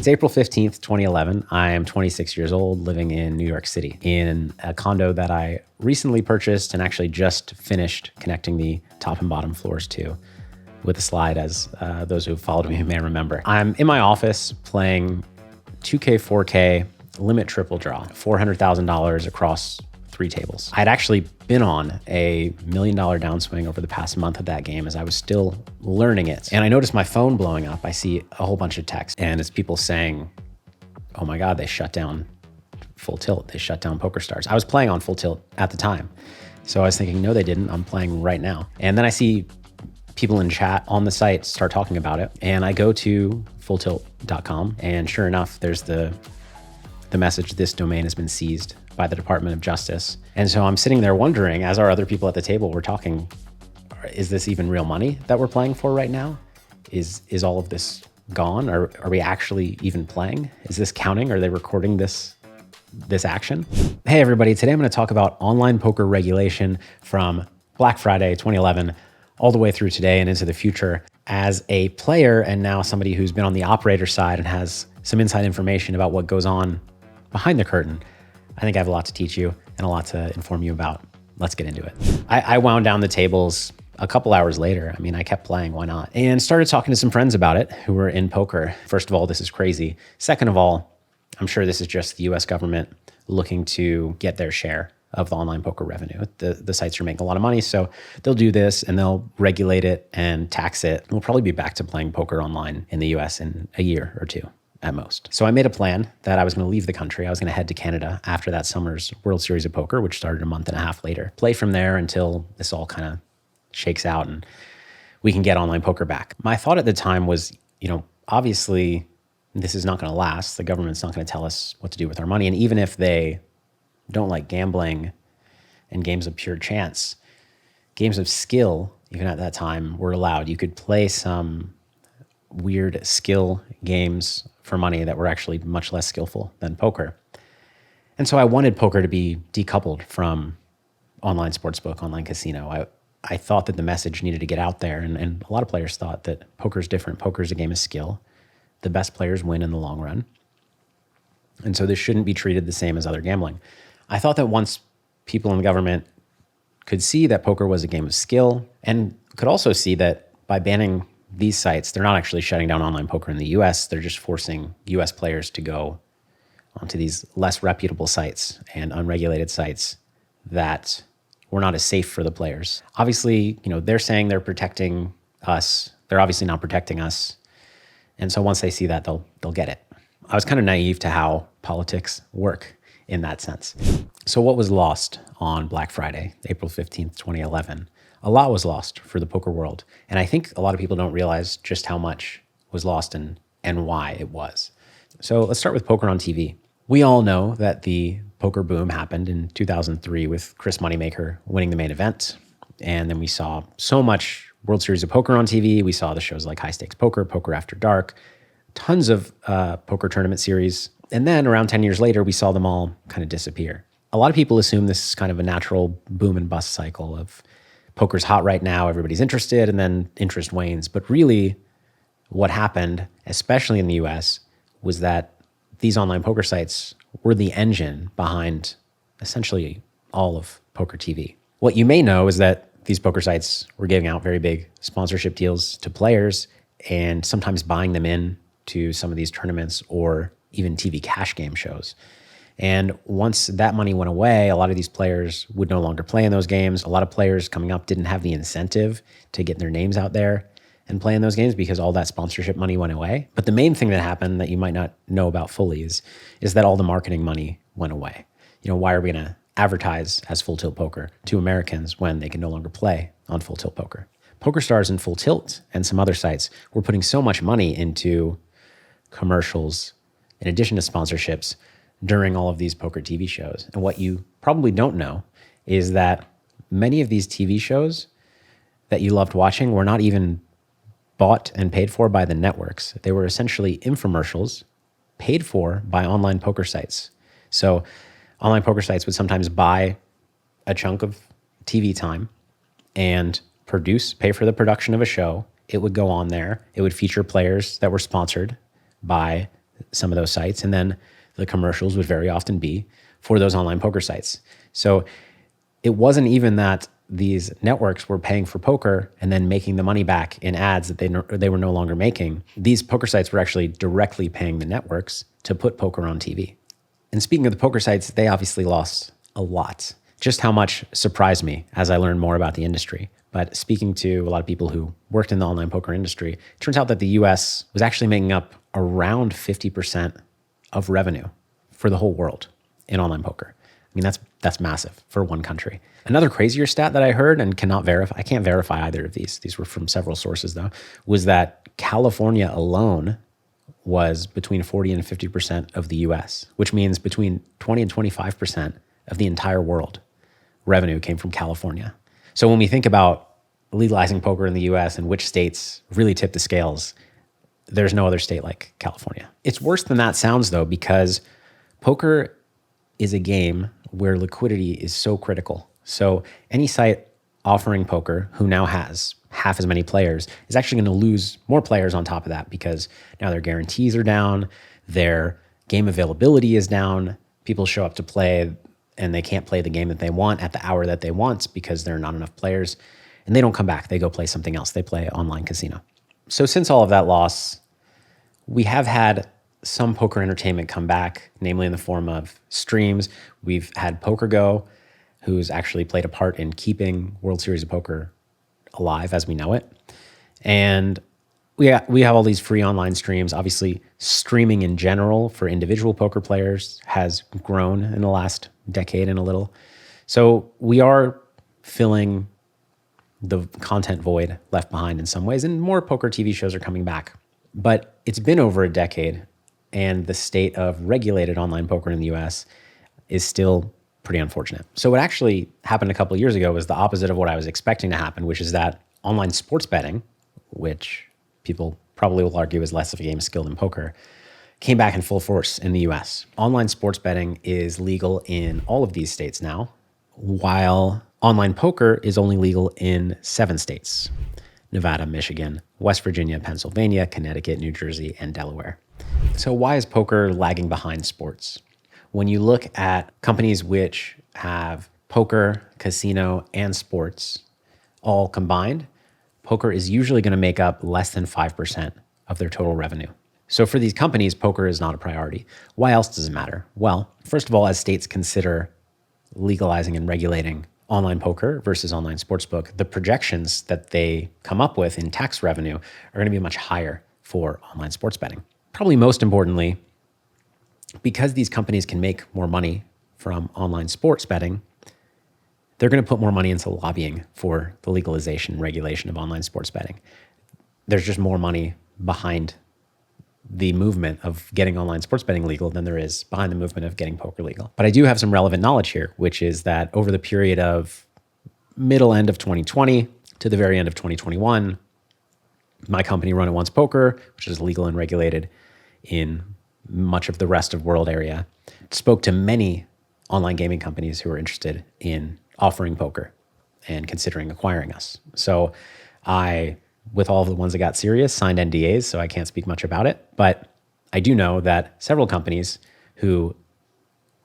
It's April 15th, 2011. I am 26 years old, living in New York City in a condo that I recently purchased and actually just finished connecting the top and bottom floors to with a slide, as those who have followed me may remember. I'm in my office playing 2K, 4K, limit triple draw, $400,000 across 3 tables. I'd actually been on a $1 million downswing over the past month of that game as I was still learning it. And I noticed my phone blowing up. I see a whole bunch of text, and it's people saying, oh my God, they shut down Full Tilt. They shut down PokerStars. I was playing on Full Tilt at the time. So I was thinking, no, they didn't. I'm playing right now. And then I see people in chat on the site start talking about it. And I go to fulltilt.com, and sure enough, there's the message, this domain has been seized by the Department of Justice. And so I'm sitting there wondering, as are other people at the table, we're talking, is this even real money that we're playing for right now? Is all of this gone? Are we actually even playing? Is this counting? Are they recording this action? Hey everybody, today I'm going to talk about online poker regulation from Black Friday 2011 all the way through today and into the future. As a player and now somebody who's been on the operator side and has some inside information about what goes on behind the curtain, I think I have a lot to teach you and a lot to inform you about. Let's get into it. I wound down the tables a couple hours later. I mean, I kept playing, why not? And started talking to some friends about it who were in poker. First of all, this is crazy. Second of all, I'm sure this is just the US government looking to get their share of the online poker revenue. The sites are making a lot of money, so they'll do this and they'll regulate it and tax it. We'll probably be back to playing poker online in the US in a year or two at most. So I made a plan that I was going to leave the country. I was going to head to Canada after that summer's World Series of Poker, which started a month and a half later. Play from there until this all kind of shakes out and we can get online poker back. My thought at the time was, obviously this is not going to last. The government's not going to tell us what to do with our money. And even if they don't like gambling and games of pure chance, games of skill, even at that time, were allowed. You could play some weird skill games for money that were actually much less skillful than poker. And so I wanted poker to be decoupled from online sportsbook, online casino. I thought that the message needed to get out there, and a lot of players thought that poker is different. Poker is a game of skill. The best players win in the long run. And so this shouldn't be treated the same as other gambling. I thought that once people in the government could see that poker was a game of skill and could also see that by banning these sites, they're not actually shutting down online poker in the US, they're just forcing US players to go onto these less reputable sites and unregulated sites that were not as safe for the players. Obviously, they're saying they're protecting us. They're obviously not protecting us. And so once they see that, they'll get it. I was kind of naive to how politics work in that sense. So what was lost on Black Friday, April 15th, 2011? A lot was lost for the poker world. And I think a lot of people don't realize just how much was lost and why it was. So let's start with poker on TV. We all know that the poker boom happened in 2003 with Chris Moneymaker winning the main event. And then we saw so much World Series of Poker on TV. We saw the shows like High Stakes Poker, Poker After Dark, tons of poker tournament series. And then around 10 years later, we saw them all kind of disappear. A lot of people assume this is kind of a natural boom and bust cycle of poker's hot right now, everybody's interested, and then interest wanes. But really what happened, especially in the US, was that these online poker sites were the engine behind essentially all of poker TV. What you may know is that these poker sites were giving out very big sponsorship deals to players and sometimes buying them in to some of these tournaments or even TV cash game shows. And once that money went away, a lot of these players would no longer play in those games. A lot of players coming up didn't have the incentive to get their names out there and play in those games because all that sponsorship money went away. But the main thing that happened that you might not know about fully is that all the marketing money went away. Why are we going to advertise as Full Tilt Poker to Americans when they can no longer play on Full Tilt Poker? PokerStars and Full Tilt and some other sites were putting so much money into commercials in addition to sponsorships during all of these poker TV shows. And what you probably don't know is that many of these TV shows that you loved watching were not even bought and paid for by the networks. They were essentially infomercials paid for by online poker sites. So online poker sites would sometimes buy a chunk of TV time and pay for the production of a show. It would go on there. It would feature players that were sponsored by some of those sites. And then the commercials would very often be for those online poker sites. So it wasn't even that these networks were paying for poker and then making the money back in ads that they were no longer making. These poker sites were actually directly paying the networks to put poker on TV. And speaking of the poker sites, they obviously lost a lot. Just how much surprised me as I learned more about the industry. But speaking to a lot of people who worked in the online poker industry, it turns out that the US was actually making up around 50% of revenue for the whole world in online poker. I mean, that's massive for one country. Another crazier stat that I heard and I can't verify either of these were from several sources though, was that California alone was between 40 and 50% of the US, which means between 20 and 25% of the entire world revenue came from California. So when we think about legalizing poker in the US and which states really tip the scales, there's no other state like California. It's worse than that sounds though, because poker is a game where liquidity is so critical. So any site offering poker who now has half as many players is actually going to lose more players on top of that, because now their guarantees are down, their game availability is down, people show up to play and they can't play the game that they want at the hour that they want because there are not enough players, and they don't come back. They go play something else. They play online casino. So since all of that loss, we have had some poker entertainment come back, namely in the form of streams. We've had PokerGo, who's actually played a part in keeping World Series of Poker alive as we know it. And we have all these free online streams. Obviously, streaming in general for individual poker players has grown in the last decade and a little. So we are filling the content void left behind in some ways, and more poker TV shows are coming back. But it's been over a decade, and the state of regulated online poker in the US is still pretty unfortunate. So what actually happened a couple of years ago was the opposite of what I was expecting to happen, which is that online sports betting, which people probably will argue is less of a game of skill than poker, came back in full force in the US. Online sports betting is legal in all of these states now, while online poker is only legal in 7 states: Nevada, Michigan, West Virginia, Pennsylvania, Connecticut, New Jersey, and Delaware. So why is poker lagging behind sports? When you look at companies which have poker, casino, and sports all combined, poker is usually going to make up less than 5% of their total revenue. So for these companies, poker is not a priority. Why else does it matter? Well, first of all, as states consider legalizing and regulating online poker versus online sportsbook, the projections that they come up with in tax revenue are going to be much higher for online sports betting. Probably most importantly, because these companies can make more money from online sports betting, they're going to put more money into lobbying for the legalization and regulation of online sports betting. There's just more money behind the movement of getting online sports betting legal than there is behind the movement of getting poker legal. But I do have some relevant knowledge here, which is that over the period of middle end of 2020 to the very end of 2021, my company, Run It Once Poker, which is legal and regulated in much of the rest of world area, spoke to many online gaming companies who are interested in offering poker and considering acquiring us. So I, with all of the ones that got serious, signed NDAs, so I can't speak much about it. But I do know that several companies who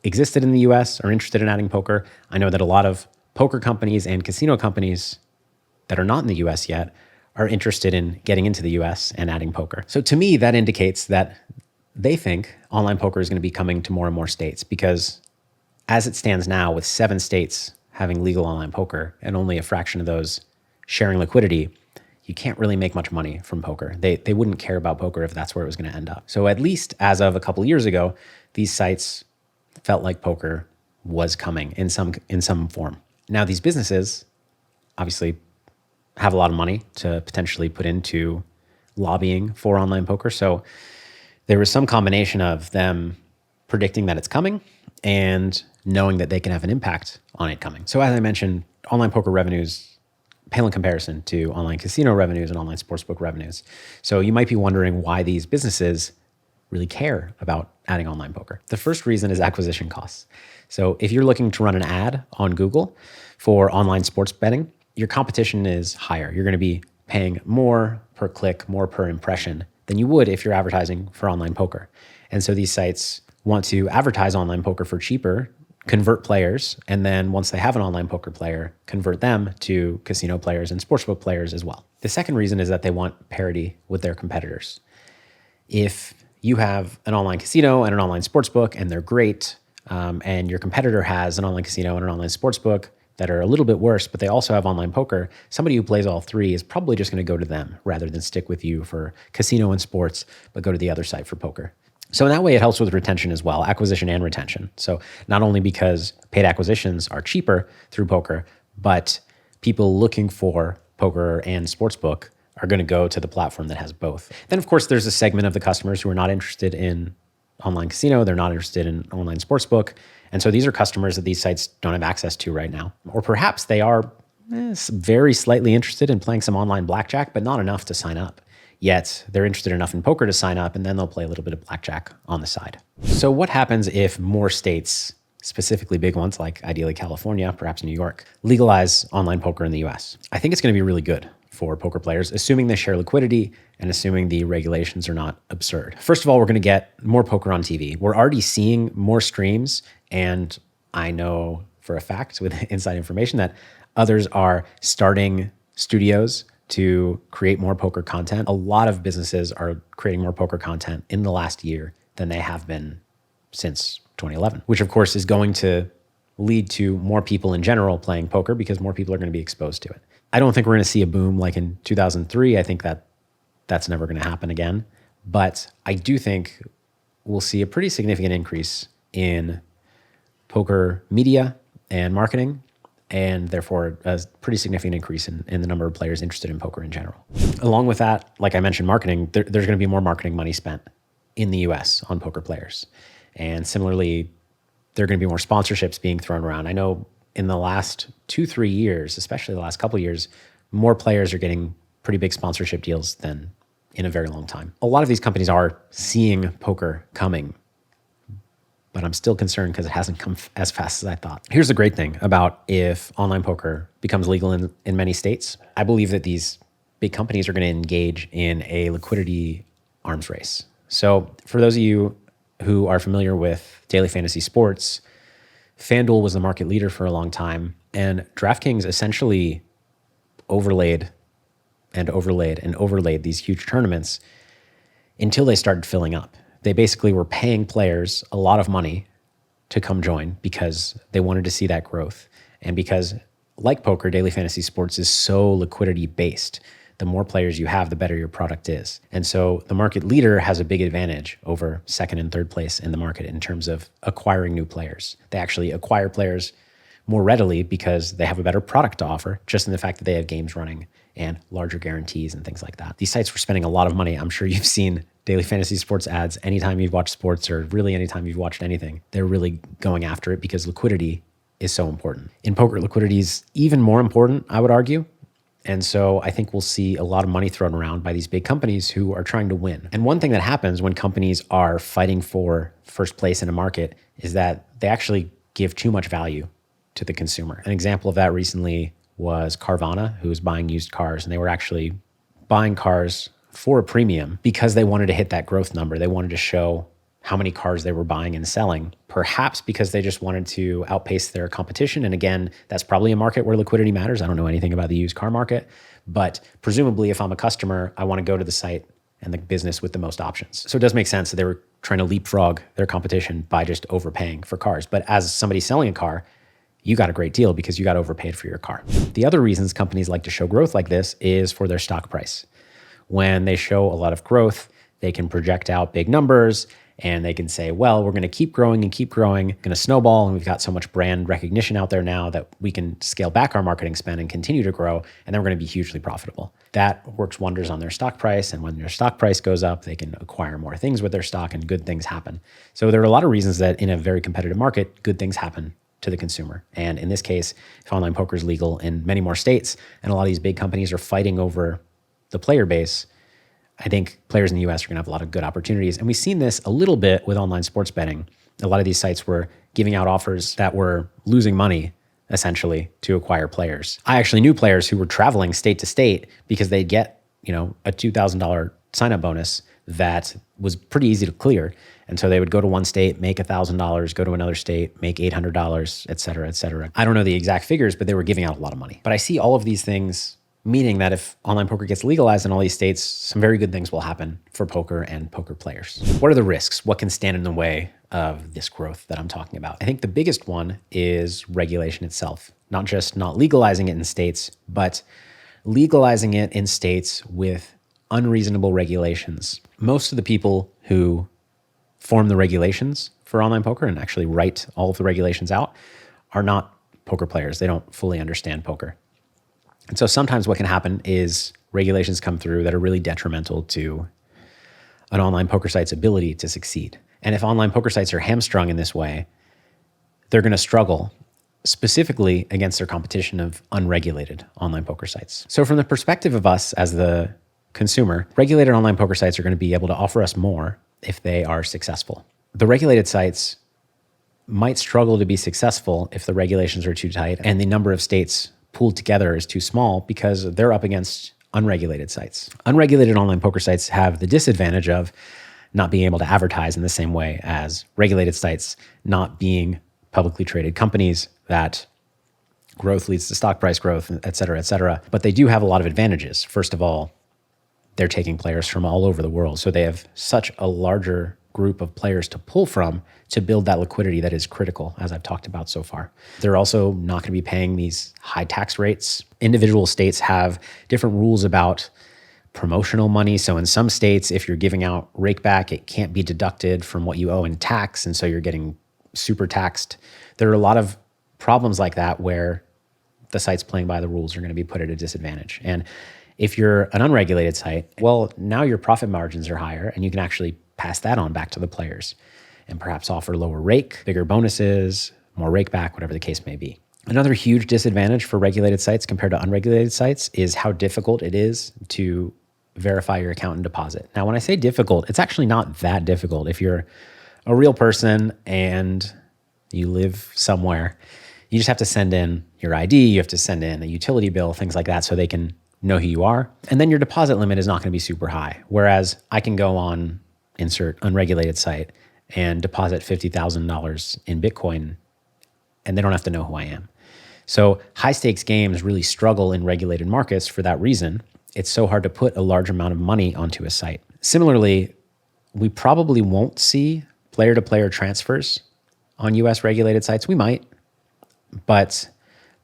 existed in the US are interested in adding poker. I know that a lot of poker companies and casino companies that are not in the US yet are interested in getting into the US and adding poker. So to me, that indicates that they think online poker is going to be coming to more and more states, because as it stands now, with 7 states having legal online poker and only a fraction of those sharing liquidity, you can't really make much money from poker. They wouldn't care about poker if that's where it was going to end up. So at least as of a couple of years ago, these sites felt like poker was coming in some form. Now these businesses obviously have a lot of money to potentially put into lobbying for online poker. So there was some combination of them predicting that it's coming and knowing that they can have an impact on it coming. So as I mentioned, online poker revenues pale in comparison to online casino revenues and online sportsbook revenues. So you might be wondering why these businesses really care about adding online poker. The first reason is acquisition costs. So if you're looking to run an ad on Google for online sports betting, your competition is higher. You're going to be paying more per click, more per impression than you would if you're advertising for online poker. And so these sites want to advertise online poker for cheaper, convert players, and then once they have an online poker player, convert them to casino players and sportsbook players as well. The second reason is that they want parity with their competitors. If you have an online casino and an online sportsbook and they're great, and your competitor has an online casino and an online sportsbook that are a little bit worse, but they also have online poker, somebody who plays all three is probably just going to go to them rather than stick with you for casino and sports, but go to the other site for poker. So in that way, it helps with retention as well, acquisition and retention. So not only because paid acquisitions are cheaper through poker, but people looking for poker and sportsbook are going to go to the platform that has both. Then, of course, there's a segment of the customers who are not interested in online casino. They're not interested in online sportsbook. And so these are customers that these sites don't have access to right now. Or perhaps they are very slightly interested in playing some online blackjack, but not enough to sign up. Yet they're interested enough in poker to sign up, and then they'll play a little bit of blackjack on the side. So what happens if more states, specifically big ones like ideally California, perhaps New York, legalize online poker in the US? I think it's going to be really good for poker players, assuming they share liquidity and assuming the regulations are not absurd. First of all, we're going to get more poker on TV. We're already seeing more streams, and I know for a fact with inside information that others are starting studios to create more poker content. A lot of businesses are creating more poker content in the last year than they have been since 2011, which of course is going to lead to more people in general playing poker because more people are going to be exposed to it. I don't think we're going to see a boom like in 2003. I think that that's never going to happen again. But I do think we'll see a pretty significant increase in poker media and marketing, and therefore a pretty significant increase in the number of players interested in poker in general. Along with that, like I mentioned, marketing, there's going to be more marketing money spent in the US on poker players. And similarly, there are going to be more sponsorships being thrown around. I know in the last 2-3 years, especially the last couple of years, more players are getting pretty big sponsorship deals than in a very long time. A lot of these companies are seeing poker coming, but I'm still concerned because it hasn't come as fast as I thought. Here's the great thing about if online poker becomes legal in many states. I believe that these big companies are going to engage in a liquidity arms race. So for those of you who are familiar with daily fantasy sports, FanDuel was the market leader for a long time, and DraftKings essentially overlaid these huge tournaments until they started filling up. They basically were paying players a lot of money to come join because they wanted to see that growth. And because, like poker, daily fantasy sports is so liquidity based. The more players you have, the better your product is. And so the market leader has a big advantage over second and third place in the market in terms of acquiring new players. They actually acquire players more readily because they have a better product to offer, just in the fact that they have games running and larger guarantees and things like that. These sites were spending a lot of money. I'm sure you've seen daily fantasy sports ads anytime you've watched sports, or really anytime you've watched anything. They're really going after it because liquidity is so important. In poker, liquidity is even more important, I would argue. And so I think we'll see a lot of money thrown around by these big companies who are trying to win. And one thing that happens when companies are fighting for first place in a market is that they actually give too much value to the consumer. An example of that recently was Carvana, who was buying used cars, and they were actually buying cars for a premium because they wanted to hit that growth number. They wanted to show how many cars they were buying and selling, perhaps because they just wanted to outpace their competition. And again, that's probably a market where liquidity matters. I don't know anything about the used car market, but presumably if I'm a customer, I want to go to the site and the business with the most options. So it does make sense that they were trying to leapfrog their competition by just overpaying for cars. But as somebody selling a car, you got a great deal because you got overpaid for your car. The other reasons companies like to show growth like this is for their stock price. When they show a lot of growth, they can project out big numbers and they can say, well, we're going to keep growing and keep growing, going to snowball. And we've got so much brand recognition out there now that we can scale back our marketing spend and continue to grow. And then we're going to be hugely profitable. That works wonders on their stock price. And when their stock price goes up, they can acquire more things with their stock and good things happen. So there are a lot of reasons that in a very competitive market, good things happen to the consumer. And in this case, if online poker is legal in many more states and a lot of these big companies are fighting over the player base, I think players in the US are going to have a lot of good opportunities. And we've seen this a little bit with online sports betting. A lot of these sites were giving out offers that were losing money, essentially, to acquire players. I actually knew players who were traveling state to state because they'd get, a $2,000 sign-up bonus that was pretty easy to clear. And so they would go to one state, make $1,000, go to another state, make $800, et cetera, et cetera. I don't know the exact figures, but they were giving out a lot of money. But I see all of these things meaning that if online poker gets legalized in all these states, some very good things will happen for poker and poker players. What are the risks? What can stand in the way of this growth that I'm talking about? I think the biggest one is regulation itself. Not just not legalizing it in states, but legalizing it in states with unreasonable regulations. Most of the people who form the regulations for online poker and actually write all of the regulations out are not poker players. They don't fully understand poker. And so sometimes what can happen is regulations come through that are really detrimental to an online poker site's ability to succeed. And if online poker sites are hamstrung in this way, they're going to struggle specifically against their competition of unregulated online poker sites. So from the perspective of us as the consumer, regulated online poker sites are going to be able to offer us more if they are successful. The regulated sites might struggle to be successful if the regulations are too tight and the number of states pooled together is too small because they're up against unregulated sites. Unregulated online poker sites have the disadvantage of not being able to advertise in the same way as regulated sites, not being publicly traded companies that growth leads to stock price growth, et cetera, et cetera. But they do have a lot of advantages. First of all, they're taking players from all over the world. So they have such a larger group of players to pull from to build that liquidity that is critical, as I've talked about so far. They're also not going to be paying these high tax rates. Individual states have different rules about promotional money. So in some states, if you're giving out rake back, it can't be deducted from what you owe in tax. And so you're getting super taxed. There are a lot of problems like that where the sites playing by the rules are going to be put at a disadvantage. And if you're an unregulated site, well, now your profit margins are higher and you can actually pass that on back to the players and perhaps offer lower rake, bigger bonuses, more rake back, whatever the case may be. Another huge disadvantage for regulated sites compared to unregulated sites is how difficult it is to verify your account and deposit. Now, when I say difficult, it's actually not that difficult. If you're a real person and you live somewhere, you just have to send in your ID, you have to send in a utility bill, things like that, so they can know who you are. And then your deposit limit is not going to be super high. Whereas I can go on, insert unregulated site, and deposit $50,000 in Bitcoin, and they don't have to know who I am. So high stakes games really struggle in regulated markets for that reason. It's so hard to put a large amount of money onto a site. Similarly, we probably won't see player-to-player transfers on US regulated sites. We might, but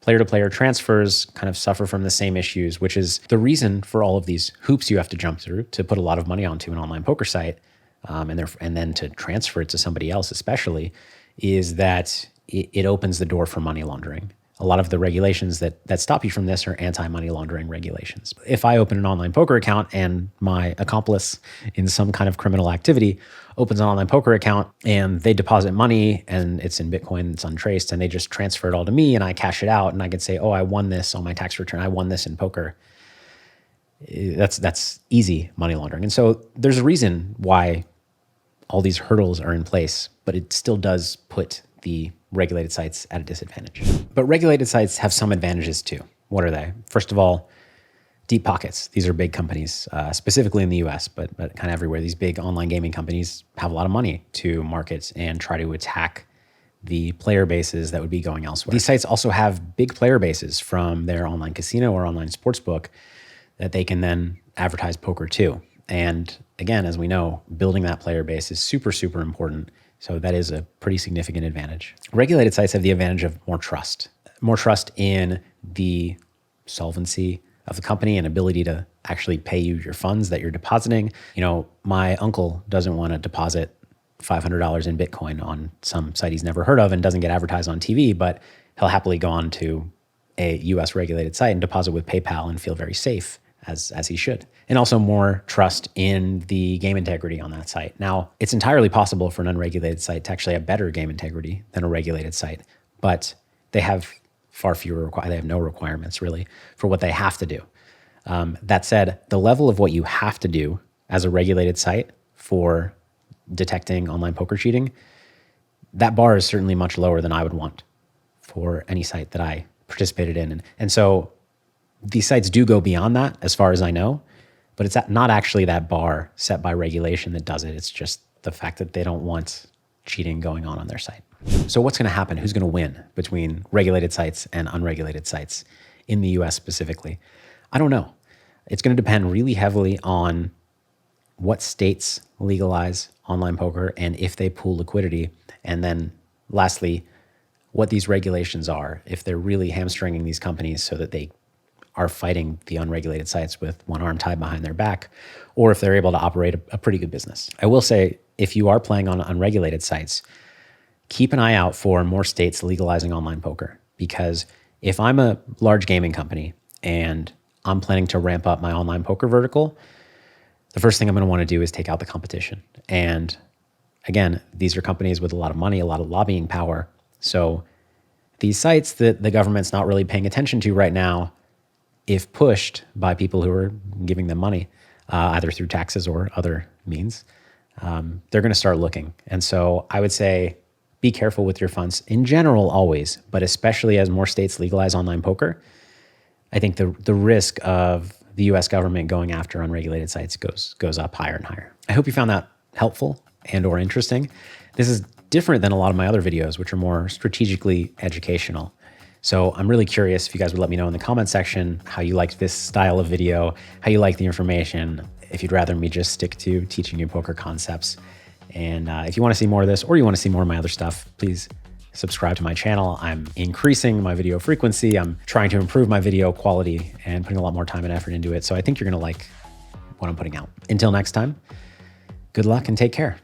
player-to-player transfers kind of suffer from the same issues, which is the reason for all of these hoops you have to jump through to put a lot of money onto an online poker site, and then to transfer it to somebody else especially, is that it opens the door for money laundering. A lot of the regulations that stop you from this are anti-money laundering regulations. If I open an online poker account and my accomplice in some kind of criminal activity opens an online poker account and they deposit money and it's in Bitcoin, it's untraced, and they just transfer it all to me and I cash it out and I can say, oh, I won this on my tax return. I won this in poker. That's easy money laundering. And so there's a reason why all these hurdles are in place, but it still does put the regulated sites at a disadvantage. But regulated sites have some advantages too. What are they? First of all, deep pockets. These are big companies, specifically in the US, but kind of everywhere. These big online gaming companies have a lot of money to market and try to attack the player bases that would be going elsewhere. These sites also have big player bases from their online casino or online sportsbook that they can then advertise poker to. And again, as we know, building that player base is super, super important. So that is a pretty significant advantage. Regulated sites have the advantage of more trust in the solvency of the company and ability to actually pay you your funds that you're depositing. You know, my uncle doesn't want to deposit $500 in Bitcoin on some site he's never heard of and doesn't get advertised on TV, but he'll happily go on to a US regulated site and deposit with PayPal and feel very safe, as he should. And also more trust in the game integrity on that site. Now, it's entirely possible for an unregulated site to actually have better game integrity than a regulated site, but they have far fewer, they have no requirements really for what they have to do. That said, the level of what you have to do as a regulated site for detecting online poker cheating, that bar is certainly much lower than I would want for any site that I participated in. And so these sites do go beyond that as far as I know, But it's not actually that bar set by regulation that does it. It's just the fact that they don't want cheating going on their site. So what's going to happen? Who's going to win between regulated sites and unregulated sites in the US specifically? I don't know. It's going to depend really heavily on what states legalize online poker and if they pool liquidity. And then lastly, what these regulations are, if they're really hamstringing these companies so that they are fighting the unregulated sites with one arm tied behind their back, or if they're able to operate a pretty good business. I will say, if you are playing on unregulated sites, keep an eye out for more states legalizing online poker. Because if I'm a large gaming company and I'm planning to ramp up my online poker vertical, the first thing I'm going to want to do is take out the competition. And again, these are companies with a lot of money, a lot of lobbying power. So these sites that the government's not really paying attention to right now, if pushed by people who are giving them money, either through taxes or other means, they're going to start looking. And so I would say be careful with your funds in general always, but especially as more states legalize online poker, I think the risk of the US government going after unregulated sites goes up higher and higher. I hope you found that helpful and or interesting. This is different than a lot of my other videos, which are more strategically educational. So I'm really curious if you guys would let me know in the comment section how you liked this style of video, how you like the information, if you'd rather me just stick to teaching you poker concepts. And if you want to see more of this or you want to see more of my other stuff, please subscribe to my channel. I'm increasing my video frequency. I'm trying to improve my video quality and putting a lot more time and effort into it. So I think you're going to like what I'm putting out. Until next time, good luck and take care.